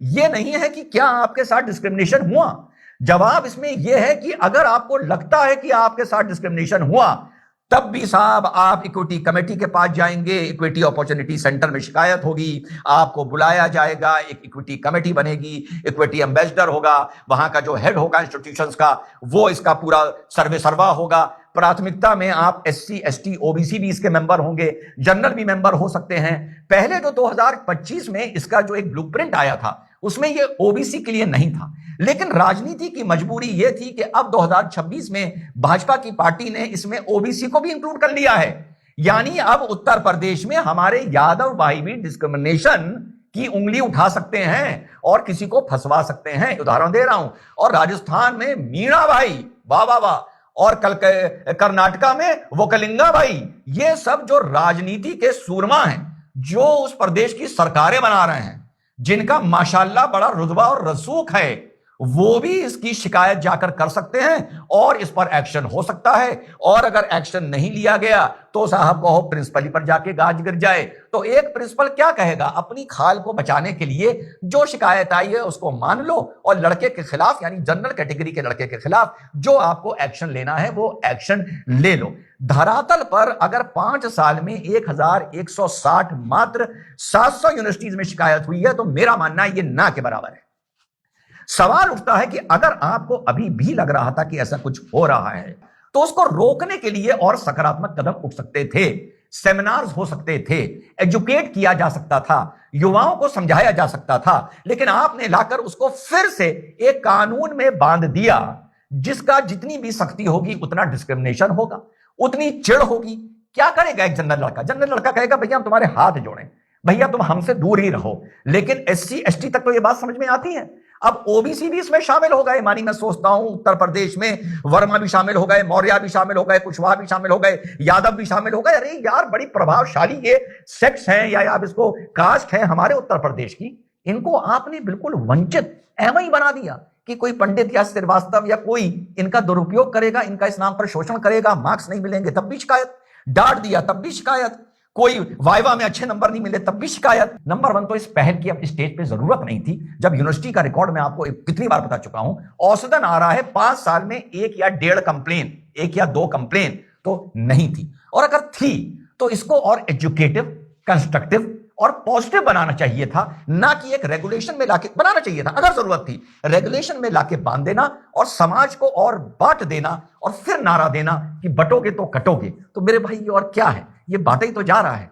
यह नहीं है कि क्या आपके साथ डिस्क्रिमिनेशन हुआ। जवाब इसमें यह है कि अगर आपको लगता है कि आपके साथ डिस्क्रिमिनेशन हुआ, तब भी साहब आप इक्विटी कमेटी के पास जाएंगे, इक्विटी अपॉर्चुनिटी सेंटर में शिकायत होगी, आपको बुलाया जाएगा, एक इक्विटी कमेटी बनेगी, इक्विटी एम्बेसडर होगा, वहां का जो हेड होगा इंस्टीट्यूशंस का, वो इसका पूरा सर्वा होगा। प्राथमिकता में आप एससी, एसटी, ओबीसी भी इसके मेंबर होंगे, जनरल भी मेंबर हो सकते हैं। पहले जो 2025 में इसका जो एक ब्लूप्रिंट आया था, उसमें ये ओबीसी के लिए नहीं था, लेकिन राजनीति की मजबूरी यह थी कि अब 2026 में भाजपा की पार्टी ने इसमें ओबीसी को भी इंक्लूड कर लिया है। यानी अब उत्तर प्रदेश में हमारे यादव भाई भी डिस्क्रिमिनेशन की उंगली उठा सकते हैं और किसी को फंसवा सकते हैं। उदाहरण दे रहा हूं। और राजस्थान में मीणा भाई, वाह वाह वाह, और कर्नाटका में वोकलिंगा भाई, ये सब जो राजनीति के सूरमा हैं, जो उस प्रदेश की सरकारें बना रहे हैं, जिनका माशाल्लाह बड़ा रुतबा और रसूख है, वो भी इसकी शिकायत जाकर कर सकते हैं और इस पर एक्शन हो सकता है। और अगर एक्शन नहीं लिया गया तो साहब कहो प्रिंसिपल पर जाके गाज गिर जाए। तो एक प्रिंसिपल क्या कहेगा, अपनी खाल को बचाने के लिए जो शिकायत आई है उसको मान लो और लड़के के खिलाफ, यानी जनरल कैटेगरी के लड़के के खिलाफ जो आपको एक्शन लेना है वो एक्शन ले लो। धरातल पर अगर 5 साल में 1160 मात्र 700 यूनिवर्सिटीज में शिकायत हुई है, तो मेरा मानना है ये ना के बराबर है। सवाल उठता है कि अगर आपको अभी भी लग रहा था कि ऐसा कुछ हो रहा है, तो उसको रोकने के लिए और सकारात्मक कदम उठ सकते थे, सेमिनार्स हो सकते थे, एजुकेट किया जा सकता था, युवाओं को समझाया जा सकता था, लेकिन आपने लाकर उसको फिर से एक कानून में बांध दिया, जिसका जितनी भी सख्ती होगी उतना डिस्क्रिमिनेशन होगा, उतनी चिढ़ होगी। क्या करेगा एक जनरल लड़का? जनरल लड़का कहेगा भैया हम तुम्हारे हाथ जोड़ें, भैया तुम हमसे दूर ही रहो। लेकिन एससी एसटी तक तो ये बात समझ में आती है। अब ओबीसी भी इसमें शामिल हो गए, मानी मैं सोचता हूं उत्तर प्रदेश में वर्मा भी शामिल हो गए, मौर्य भी शामिल हो गए, कुशवाहा भी शामिल हो गए, यादव भी शामिल हो गए। अरे यार, बड़ी प्रभावशाली ये सेक्ट्स हैं या आप इसको कास्ट है हमारे उत्तर प्रदेश की, इनको आपने बिल्कुल वंचित एवं ही बना दिया कि कोई पंडित या श्रीवास्तव या कोई इनका दुरुपयोग करेगा, इनका इस नाम पर शोषण करेगा, मार्क्स नहीं मिलेंगे तब भी शिकायत, डांट दिया तब भी शिकायत, कोई वाइवा में अच्छे नंबर नहीं मिले तब भी शिकायत। नंबर 1 तो इस पहल की अब स्टेज पे जरूरत नहीं थी, जब यूनिवर्सिटी का रिकॉर्ड मैं आपको कितनी बार बता चुका हूं, औसतन आ रहा है 5 साल में 1 या 1.5 कंप्लेन, 1 या 2 कंप्लेन तो नहीं थी। और अगर थी तो इसको और एजुकेटिव, कंस्ट्रक्टिव और पॉजिटिव बनाना चाहिए था, ना कि एक रेगुलेशन में लाके बनाना चाहिए था। अगर जरूरत थी रेगुलेशन में लाके बांध देना और समाज को और बांट देना और फिर नारा देना कि बटोगे तो कटोगे। तो मेरे भाई ये और क्या है, ये बांटा ही तो जा रहा है।